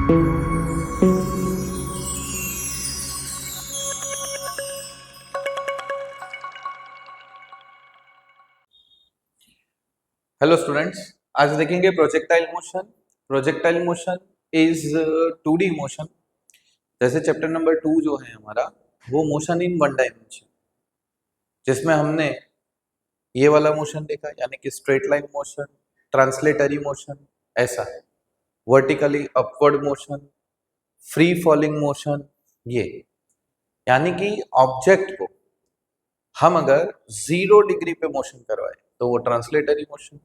Hello students, आज देखेंगे projectile motion. Projectile motion is 2D motion. जैसे चैप्टर नंबर 2 जो है हमारा, वो मोशन इन वन डायमेंशन, जिसमें हमने ये वाला मोशन देखा, यानी कि straight line motion, translatory motion, ऐसा है, vertically upward motion, free falling motion. ये यानी कि ऑब्जेक्ट को हम अगर 0 डिग्री पे मोशन करवाए तो वो ट्रांसलेटरी मोशन,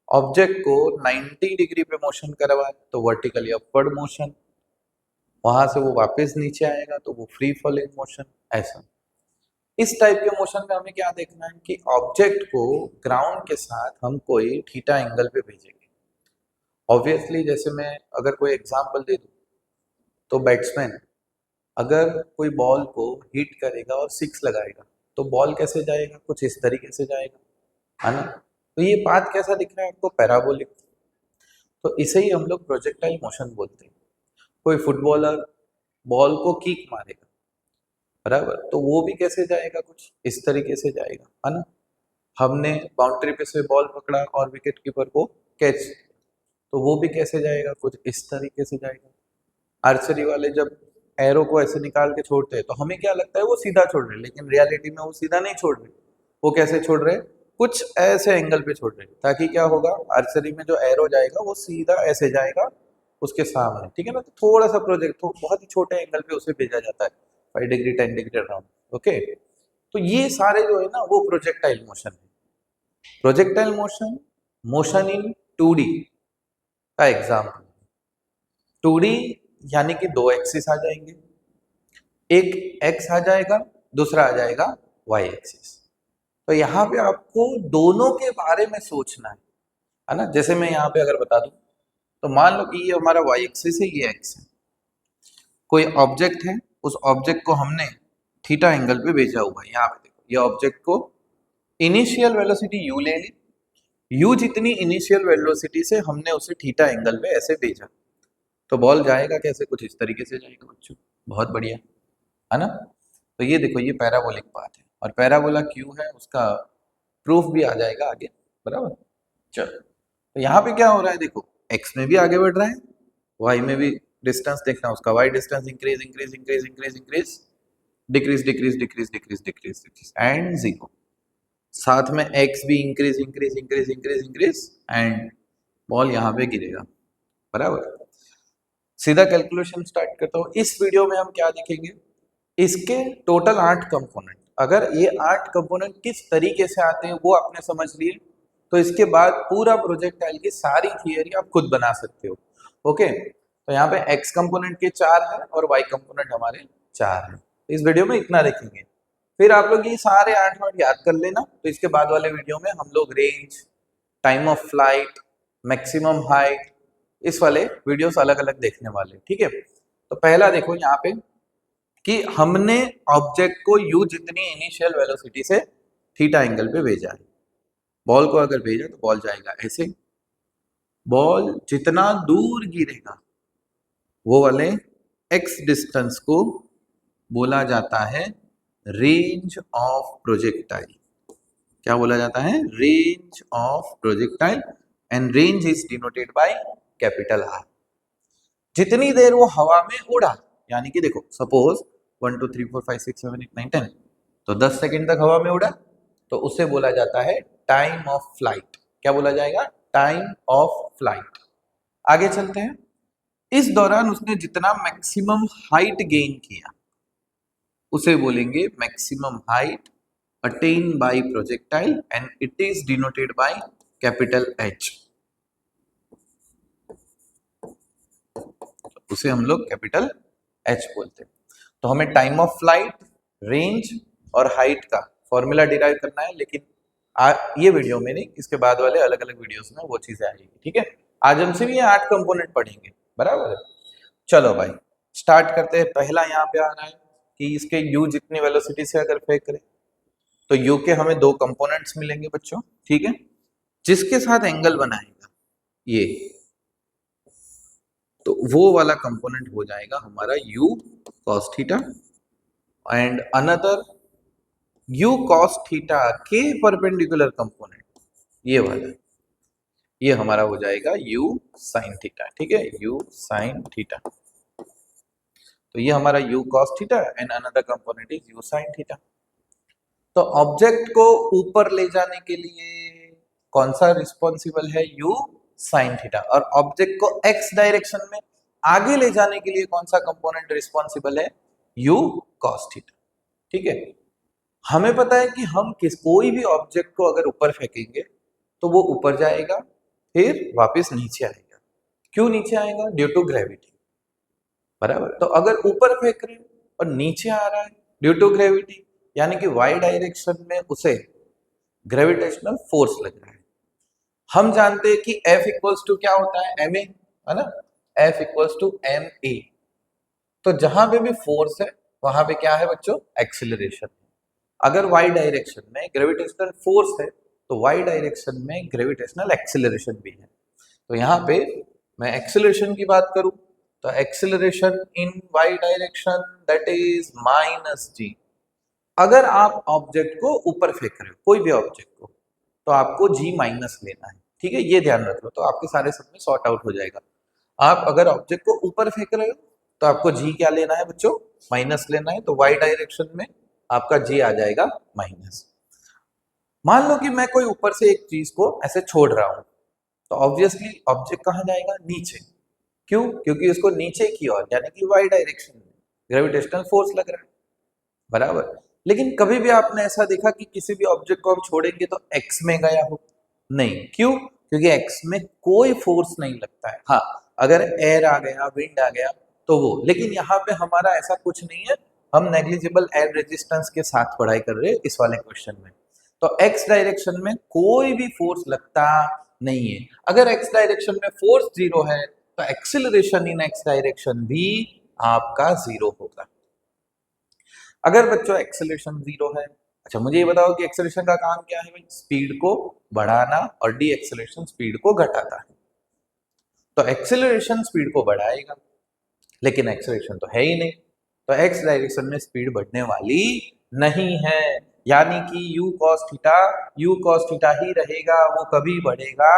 ऑब्जेक्ट को 90 डिग्री पे मोशन करवाए तो वर्टिकली अपवर्ड मोशन, वहां से वो वापस नीचे आएगा तो वो फ्री फॉलिंग मोशन। ऐसा इस टाइप के मोशन में हमें क्या देखना है कि ऑब्जेक्ट को ग्राउंड के साथ हम कोई थीटा एंगल पे भेजेंगे। ऑब्वियसली जैसे मैं अगर कोई एग्जांपल दे दूं तो बैट्समैन अगर कोई बॉल को हिट करेगा और 6 लगाएगा तो बॉल कैसे जाएगा, कुछ इस तरीके से जाएगा, है ना। तो ये पाथ कैसा दिख रहा है आपको, पैराबोलिक। तो इसे ही हम लोग प्रोजेक्टाइल मोशन बोलते हैं। कोई फुटबॉलर बॉल को किक मारेगा, बराबर, तो वो भी कैसे जाएगा, कुछ इस तरीके से जाएगा, है ना। हमने बाउंड्री पे से बॉल पकड़ा और विकेट कीपर को कैच, तो वो भी कैसे जाएगा, कुछ इस तरीके से जाएगा। आर्चरी वाले जब एरो को ऐसे निकाल के छोड़ते हैं तो हमें क्या लगता है वो सीधा छोड़ रहे हैं, लेकिन रियलिटी में वो सीधा नहीं छोड़ रहे। वो कैसे छोड़ रहे हैं, कुछ ऐसे एंगल पे छोड़ रहे हैं, ताकि क्या होगा, आर्चरी में जो एरो जाएगा वो सीधा ऐसे जाएगा उसके सामने, ठीक है ना। तो थोड़ा सा प्रोजेक्ट तो बहुत ही छोटे एंगल पे उसे भेजा जाता है, 5 डिग्री 10 डिग्री अराउंड। ओके, तो ये सारे जो है ना वो प्रोजेक्टाइल मोशन है। Projectile motion, motion in 2D का एग्जाम्पल। 2D यानी कि दो एक्सिस आ जाएंगे, एक एक्स आ जाएगा, दूसरा आ जाएगा वाई एक्सिस। तो यहाँ पे आपको दोनों के बारे में सोचना है ना। जैसे मैं यहाँ पे अगर बता दूं तो मान लो कि ये हमारा वाई एक्सिस है, ये एक्स है, कोई ऑब्जेक्ट है, उस ऑब्जेक्ट को हमने थीटा एंगल पे भेजा हुआ है। यहाँ पे देखो, ये ऑब्जेक्ट को इनिशियल वेलोसिटी यू ले ली, यू जितनी इनिशियल वेलोसिटी से हमने उसे थीटा एंगल पे ऐसे भेजा, तो बॉल जाएगा कैसे, कुछ इस तरीके से जाएगा बच्चों। बहुत बढ़िया, है ना। तो ये देखो, ये पैराबोलिक पाथ है और पैराबोला क्यू है, उसका प्रूफ भी आ जाएगा आगे, बराबर। चलो, तो यहाँ पे क्या हो रहा है, देखो एक्स में भी आगे बढ़ रहा है, वाई में भी डिस्टेंस देखना, उसका y distance increase increase increase increase increase, decrease decrease decrease decrease decrease decrease and zero. साथ में एक्स भी increase increase increase increase increase and ball यहाँ पे गिरेगा, बराबर। सीधा कैलकुलेशन स्टार्ट करता हूँ। इस वीडियो में हम क्या देखेंगे, इसके टोटल 8 कंपोनेंट। अगर ये 8 कंपोनेंट किस तरीके से आते हैं वो आपने समझ लिए, तो इसके बाद पूरा प्रोजेक्टाइल की सारी थियरी आप खुद बना सकते हो। ओके, तो यहाँ पे एक्स कंपोनेंट के 4 है और वाई कंपोनेंट हमारे 4 है। इस वीडियो में इतना देखेंगे, फिर आप लोग ये सारे 8 वाट याद कर लेना। तो इसके बाद वाले वीडियो में हम लोग range, time of flight, maximum height, इस वाले वीडियोस अलग अलग देखने वाले, ठीक है। तो पहला देखो यहाँ पे कि हमने ऑब्जेक्ट को u जितनी इनिशियल वेलोसिटी से थीटा एंगल पे भेजा है। बॉल को अगर भेजा तो बॉल जाएगा ऐसे, बॉल जितना दूर गिरेगा वो वाले x डिस्टेंस को बोला जाता है रेंज ऑफ प्रोजेक्टाइल। क्या बोला जाता है, range of projectile, and range is denoted by capital R. जितनी देर वो हवा में उड़ा, यानी कि देखो सपोज 1 2 3 4 5 6 7 8 9 10, तो 10 सेकंड तक हवा में उड़ा, तो उसे बोला जाता है टाइम ऑफ फ्लाइट। क्या बोला जाएगा, टाइम ऑफ फ्लाइट। आगे चलते हैं। इस दौरान उसने जितना मैक्सिमम हाइट गेन किया उसे बोलेंगे maximum height attain bye projectile, and it is denoted by capital H. उसे हम लोग कैपिटल एच बोलते हैं। तो हमें टाइम ऑफ फ्लाइट, रेंज और हाइट का फॉर्मूला डिराइव करना है, लेकिन ये वीडियो में नहीं, इसके बाद वाले अलग अलग वीडियोस में वो चीजें आएगी, ठीक है। आज हम सिर्फ ये 8 कंपोनेंट पढ़ेंगे, बराबर है। चलो भाई, स्टार्ट करते हैं। पहला यहाँ पे आ रहा है कि इसके u जितनी वेलोसिटी से अगर फेंक करें तो u के हमें 2 कंपोनेंट्स मिलेंगे बच्चों, ठीक है, जिसके साथ एंगल बनाएगा ये। तो वो वाला कंपोनेंट हो जाएगा हमारा u cos theta and another u cos theta के परपेंडिकुलर कंपोनेंट ये वाला, ये हमारा हो जाएगा u sin थीटा। ठीक है, u sin थीटा। तो ये हमारा u cos theta and another component is u sin theta. तो ऑब्जेक्ट को ऊपर ले जाने के लिए कौन सा रिस्पॉन्सिबल है, u sin थीटा, और ऑब्जेक्ट को x डायरेक्शन में आगे ले जाने के लिए कौन सा कंपोनेंट रिस्पॉन्सिबल है, u cos थीटा। ठीक है, हमें पता है कि हम कोई भी ऑब्जेक्ट को अगर ऊपर फेंकेंगे तो वो ऊपर जाएगा फिर वापस नीचे आएगा। क्यों नीचे आएगा, ड्यू टू ग्रेविटी, बराबर। तो अगर ऊपर फेंक रहे हैं और नीचे आ रहा है ड्यू टू ग्रेविटी, यानी कि y डायरेक्शन में उसे ग्रेविटेशनल फोर्स लग रहा है। हम जानते हैं कि F इक्वल्स टू क्या होता है, ma, है ना, F इक्वल्स टू ma। तो जहां पे भी फोर्स है वहां पे क्या है बच्चों, एक्सिलरेशन। अगर y डायरेक्शन में ग्रेविटेशनल फोर्स है तो y डायरेक्शन में ग्रेविटेशनल एक्सिलरेशन भी है। तो यहाँ पे मैं एक्सिलरेशन की बात करूं तो acceleration in y direction that is -g। अगर आप ऑब्जेक्ट को ऊपर फेंक रहे हो, कोई भी ऑब्जेक्ट को, तो आपको g माइनस लेना है। ठीक है, ये ध्यान रख लो, तो आपके सारे सब में सॉर्ट आउट हो जाएगा। आप अगर ऑब्जेक्ट को ऊपर फेंक रहे हो तो आपको g क्या लेना है बच्चों, माइनस लेना है। तो y डायरेक्शन में आपका g आ जाएगा माइनस। मान लो कि मैं कोई ऊपर से एक चीज को ऐसे छोड़ रहा हूं, तो ऑब्वियसली ऑब्जेक्ट कहाँ जाएगा, नीचे। क्यों, क्योंकि उसको नीचे की ओर यानी कि y डायरेक्शन में ग्रेविटेशनल फोर्स लग रहा है, बराबर। लेकिन कभी भी आपने ऐसा देखा कि किसी भी ऑब्जेक्ट को हम छोड़ेंगे तो x में गया हो, नहीं। क्यों, क्योंकि x में कोई फोर्स नहीं लगता है। हाँ, अगर एयर आ गया, विंड आ गया तो वो, लेकिन यहाँ पे हमारा ऐसा कुछ नहीं है। हम नेग्लिजिबल एयर रेजिस्टेंस के साथ पढ़ाई कर रहे हैं इस वाले क्वेश्चन में। तो x डायरेक्शन में कोई भी फोर्स लगता नहीं है। अगर x डायरेक्शन में फोर्स जीरो है तो एक्सिलरेशन इन x डायरेक्शन भी आपका जीरो होगा। अगर बच्चों एक्सेलरेशन जीरो है, अच्छा मुझे ये बताओ कि एक्सेलरेशन का काम क्या है भाई, स्पीड को बढ़ाना, और डी एक्सेलरेशन स्पीड को घटाता है। तो एक्सेलरेशन स्पीड को बढ़ाएगा लेकिन एक्सेलरेशन तो है ही नहीं, तो एक्स डायरेक्शन में स्पीड बढ़ने वाली नहीं है। यानी कि यू कॉस थीटा ही रहेगा, वो कभी बढ़ेगा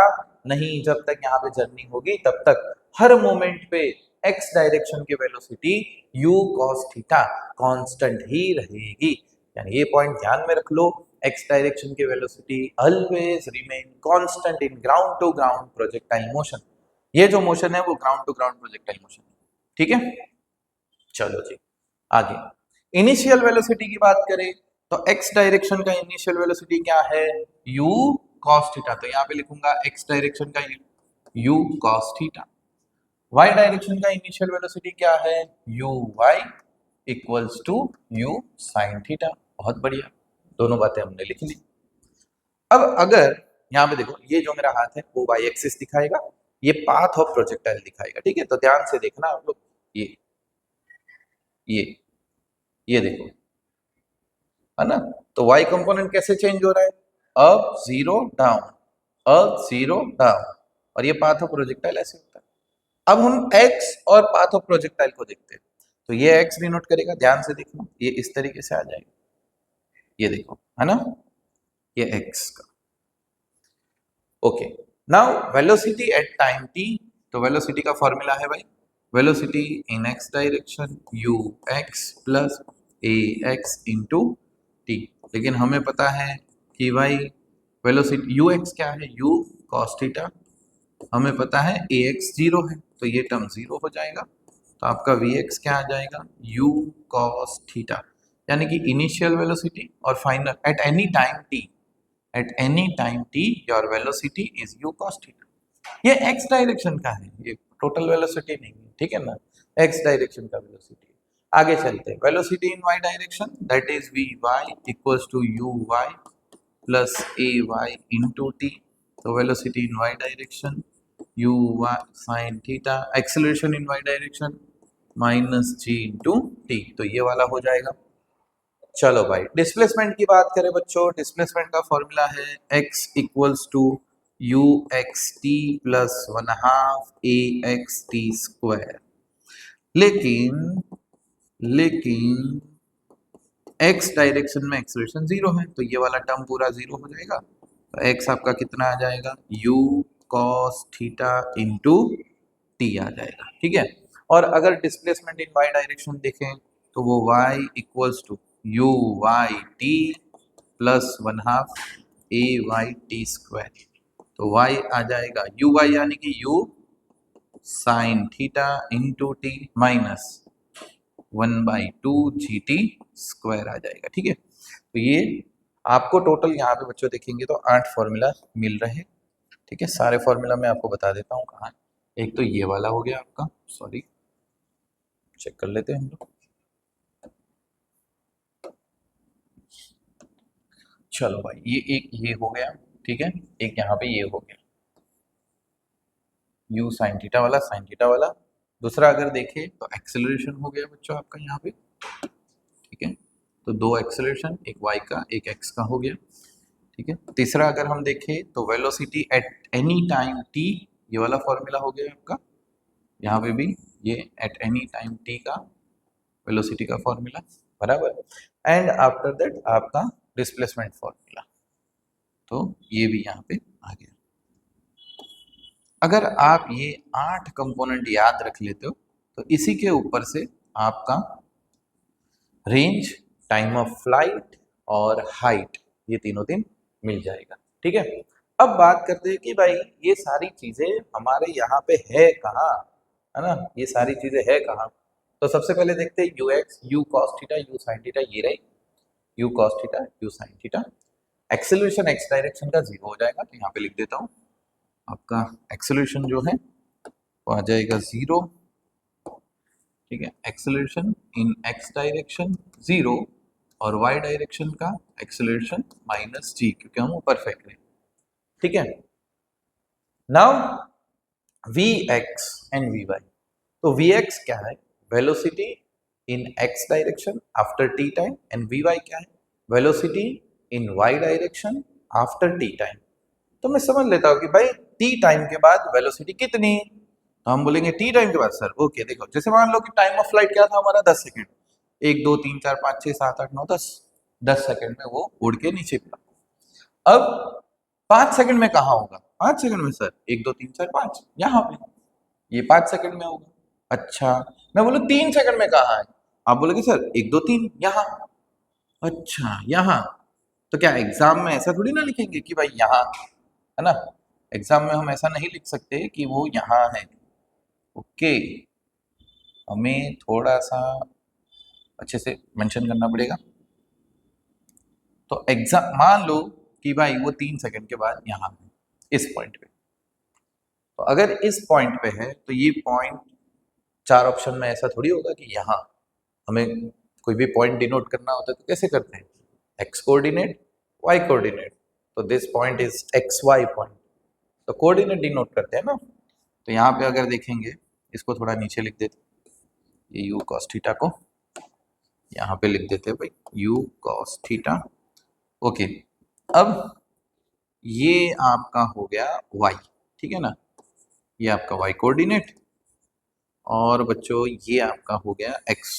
नहीं। जब तक यहाँ पे जर्नी होगी तब तक हर मोमेंट पे एक्स डायरेक्शन की velocity u cos theta constant ही रहेगी। यानी ये पॉइंट ध्यान में रख लो, एक्स डायरेक्शन की velocity always remain constant in ground to ground projectile motion. ये जो मोशन है वो ground to ground projectile motion है। ठीक है, चलो जी आगे। इनिशियल वेलोसिटी की बात करें तो एक्स डायरेक्शन का इनिशियल वेलोसिटी क्या है, u cos थीटा। तो यहाँ पे लिखूंगा एक्स डायरेक्शन का u cos theta. y direction का इनिशियल वेलोसिटी क्या है, u y equals to u sin theta. बहुत बढ़िया, दोनों बातें हमने लिख ली। अब अगर यहाँ पे देखो, ये जो मेरा हाथ है वो y एक्सिस दिखाएगा, ये पाथ ऑफ प्रोजेक्टाइल दिखाएगा। ठीक है, तो ध्यान से देखना आप लोग, ये ये देखो, है ना। तो y कंपोनेंट कैसे चेंज हो रहा है, up zero down, up zero down, और ये पाथ ऑफ प्रोजेक्टाइल ऐसे होता है। अब हम x और पाथ ऑफ प्रोजेक्टाइल को देखते हैं। तो ये x डिनोट करेगा, ध्यान से देखना, ये इस तरीके से आ जाएगा, ये देखो, है ना, ये x का। Okay, now velocity at time t। तो वेलोसिटी का फॉर्मूला है भाई, velocity in x direction u x plus a x into t। लेकिन हमें पता है कि भाई वेलोसिटी u x क्या है, u cos थीटा। हमें पता है a x जीरो है, तो ये टर्म जीरो हो जाएगा। तो आपका v x क्या आ जाएगा, u cos थीटा। यानी कि इनिशियल वेलोसिटी और final at any time t, at any time t your velocity is u cos theta। ये x डायरेक्शन का है, ये टोटल वेलोसिटी नहीं है, ठीक है ना, x डायरेक्शन का वेलोसिटी। आगे चलते हैं, velocity in y direction that is vy equals to uy plus ay into t। तो velocity in y direction uy sin theta, acceleration in y direction minus g into t। तो ये वाला हो जाएगा। चलो भाई, डिस्प्लेसमेंट की बात करें बच्चों, डिस्प्लेसमेंट का फॉर्मूला है x equals to u x t plus 1/2 a x t square. लेकिन लेकिन एक्स डायरेक्शन में एक्सेलरेशन जीरो है, तो ये वाला टर्म पूरा जीरो हो जाएगा। तो एक्स आपका कितना आ जाएगा, u cos theta into t आ जाएगा, ठीक है। और अगर डिस्प्लेसमेंट इन वाई डायरेक्शन देखें तो वो y equals to u y t plus 1/2 a y t square. तो y आ जाएगा यू वाई यानी कि u sine theta into t minus 1/2 g t square आ जाएगा, ठीक है। तो ये आपको टोटल यहाँ पे बच्चों देखेंगे तो 8 फॉर्मूला मिल रहे हैं, ठीक है। सारे फॉर्मूला मैं आपको बता देता हूँ कहाँ। एक तो ये वाला हो गया आपका, सॉरी चेक कर लेते हैं हम लोग। चलो भाई ये एक ये हो गया, ठीक है। एक यहाँ पे ये हो गया यू साइन थीटा वाला, साइन थीटा वाला। दूसरा अगर देखें तो एक्सेलरेशन हो गया बच्चों आपका यहाँ पे, ठीक है। तो दो एक्सेलरेशन, एक वाई का एक एक्स का हो गया, ठीक है। तीसरा अगर हम देखें तो velocity at any time T, ये वाला फॉर्मूला हो गया आपका। यहाँ पे भी ये एट एनी टाइम टी का वेलोसिटी का फॉर्मूला, बराबर। एंड आफ्टर दैट आपका डिस्प्लेसमेंट फॉर्मूला, तो ये भी यहाँ पे आ गया। अगर आप ये 8 कंपोनेंट याद रख लेते हो तो इसी के ऊपर से आपका रेंज, टाइम ऑफ फ्लाइट और हाइट, ये तीनों दिन मिल जाएगा, ठीक है। अब बात करते हैं कि भाई ये सारी चीजें हमारे यहाँ पे है कहाँ, है ना, ये सारी चीजें है कहाँ। तो सबसे पहले देखते हैं you x you cos theta you sine theta, ये रही you cos theta you sine theta. Acceleration x direction का जीरो हो जाएगा, तो यहाँ पे लिख देता हूँ आपका एक्सेलरेशन जो है वो आ जाएगा जीरो, ठीक है। Acceleration in x direction zero और वाई डायरेक्शन का एक्सेलरेशन माइनस जी, क्योंकि हम ऊपर फेंक रहे हैं, ठीक है। Now v x and v y. तो वी एक्स क्या है, velocity in x direction after t time, and v y क्या है, velocity in y direction after t time. तो मैं समझ लेता हूँ कि भाई टी टाइम के बाद वेलोसिटी कितनी, तो हम बोलेंगे टी टाइम के बाद सर ओके देखो, जैसे मान लो कि टाइम ऑफ फ्लाइट क्या था हमारा 10 सेकेंड, 1 2 3 4 5 6 7 8 9 10 सेकेंड में वो उड़ के नीचे गिरा। अब 5 सेकंड में कहाँ होगा, 5 सेकंड में सर 1 2 3 4 5 यहाँ पे, ये 5 सेकंड में होगा। अच्छा मैं बोलूँ 3 सेकंड में कहाँ है, आप बोलोगे सर 1 2 3 यहाँ। अच्छा यहाँ, तो क्या एग्जाम में ऐसा थोड़ी ना लिखेंगे कि भाई यहाँ, है ना। एग्जाम में हम ऐसा नहीं लिख सकते कि वो यहाँ है, ओके। हमें थोड़ा सा अच्छे से मेंशन करना पड़ेगा। तो एग्जाम मान लो कि भाई वो 3 सेकंड के बाद यहाँ है, इस पॉइंट पे। तो अगर इस पॉइंट पे है तो ये पॉइंट 4 ऑप्शन में ऐसा थोड़ी होगा कि यहाँ, हमें कोई भी पॉइंट डिनोट करना होता है तो कैसे करते हैं, एक्स कोऑर्डिनेट वाई कोऑर्डिनेट। तो this point is x y point, तो कोऑर्डिनेट डिनोट करते हैं ना। तो यहाँ पे अगर देखेंगे, इसको थोड़ा नीचे लिख देते, ये यू कॉस थीटा को यहाँ पे लिख देते हैं भाई यू कॉस थीटा, ओके। अब ये आपका हो गया y, ठीक है ना, ये आपका y कोऑर्डिनेट, और बच्चों ये आपका हो गया x।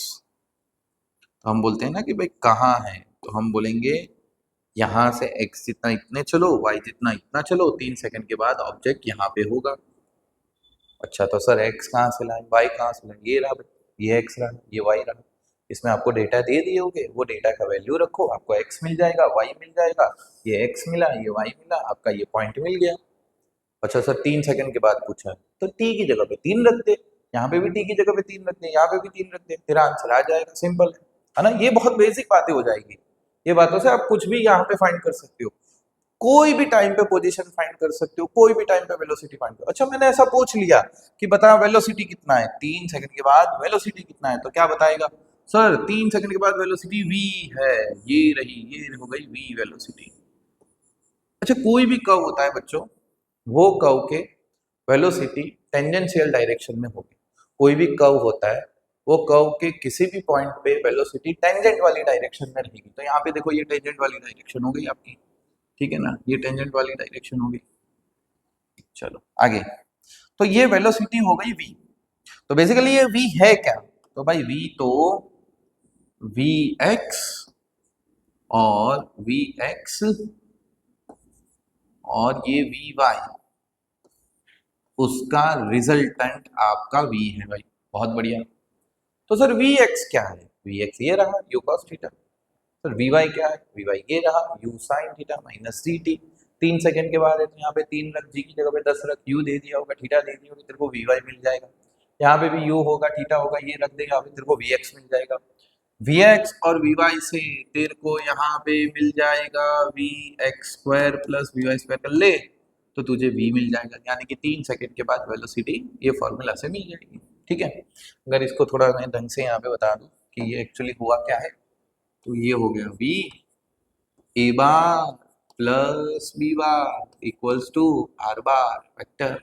तो हम बोलते हैं ना कि भाई कहाँ है, तो हम बोलेंगे यहाँ से x जितना इतने चलो, y जितना इतना चलो, 3 सेकंड के बाद ऑब्जेक्ट यहाँ पे होगा। अच्छा तो सर x कहाँ से लाएं, y कहाँ से लाएं, ये रहा भाई, ये x रहा, ये y रहा। इसमें आपको डेटा दे दिए होंगे, वो डेटा का वैल्यू रखो, आपको x मिल जाएगा, y मिल जाएगा, ये x मिला, ये y मिला, आपका ये पॉइंट मिल गया। अच्छा सर 3 सेकंड के बाद पूछा है, तो t की जगह पे 3 रख दे, यहाँ पे भी t की जगह पे 3 रख दे, यहाँ पे भी 3 रख दे, तेरा आंसर आ जाएगा, सिंपल है ना। ये बहुत बेसिक बातें हो जाएगी, ये बातों से आप कुछ भी यहाँ पे फाइंड कर सकते हो, कोई भी टाइम पे पोजीशन फाइंड कर सकते हो, कोई भी टाइम पे वेलोसिटी फाइंड करो। अच्छा मैंने ऐसा पूछ लिया कि बता वेलोसिटी कितना है, 3 सेकंड के बाद वेलोसिटी कितना है, तो क्या बताएगा सर 3 सेकंड के बाद वेलोसिटी v है, ये रही, ये हो गई v वेलोसिटी। अच्छा कोई भी कर्व होता है बच्चों, वो कर्व के वेलोसिटी टेंजेंशियल डायरेक्शन में होगी। कोई भी कर्व होता है, वो कर्व के किसी भी पॉइंट पे वेलोसिटी टेंजेंट वाली डायरेक्शन में रहेगी। तो यहाँ पे देखो ये टेंजेंट वाली डायरेक्शन हो गई आपकी, ठीक है ना, ये टेंजेंट वाली डायरेक्शन होगी। चलो आगे। तो ये वेलोसिटी हो गई v। तो बेसिकली ये v है क्या? तो भाई v तो vx और vx और ये vy, उसका रिजल्टेंट आपका v है भाई। बहुत बढ़िया। तो सर vx क्या है? vx ये रहा u cos theta. Sir vy क्या है? vy ये रहा u sin theta minus dt। 3 second के बाद है तो यहाँ पे 3 रख, जी की जगह पे 10 रख, u दे दिया होगा, थीटा दे दिया होगा, तेरे को vy मिल जाएगा। यहाँ पे भी u होगा, थीटा होगा, ये रख देगा, अभी तेरे को vx मिल जाएगा। vx और vy से तेरे को यहाँ पे मिल जाएगा vx square plus vy square कर ले तो तुझे v मिल जाएगा, यानी कि 3 सेकंड के बाद वेलोसिटी ये फॉर्मूला से मिल जाएगी। ठीक है। अगर इसको थोड़ा मैं ढंग से यहाँ पे बता दूं कि ये एक्चुअली हुआ क्या है, तो ये हो गया v a bar plus b bar equals to r bar vector.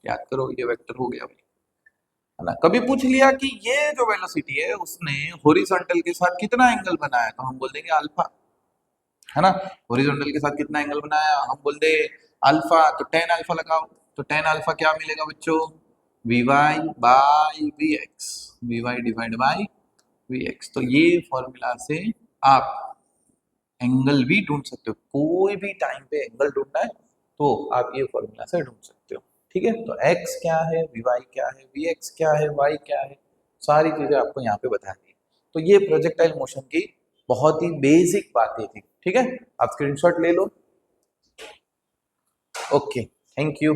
याद करो ये वेक्टर हो गया भाई, है ना। कभी पूछ लिया कि ये जो वेलोसिटी है उसने हॉरिजॉन्टल के साथ कितना एंगल बनाया, तो हम बोल देंगे अल्फा, है ना। हॉरिजॉन्टल के साथ कितना एंगल बनाया, हम बोल दे अल्फा, तो टेन अल्फा लगाओ। तो टेन अल्फा क्या मिलेगा बच्चों? V y by v x, v y divide by v x. तो ये फॉर्मूला से आप एंगल भी ढूंढ सकते हो, कोई भी टाइम पे एंगल ढूंढना है तो आप ये फॉर्मूला से ढूंढ सकते हो। ठीक है। तो x क्या है, vy क्या है, vx क्या है, y क्या है, सारी चीजें आपको यहाँ पे बता दी। तो ये प्रोजेक्टाइल मोशन की बहुत ही बेसिक बातें थी। ठीक है, आप स्क्रीनशॉट ले लो। Okay, thank you.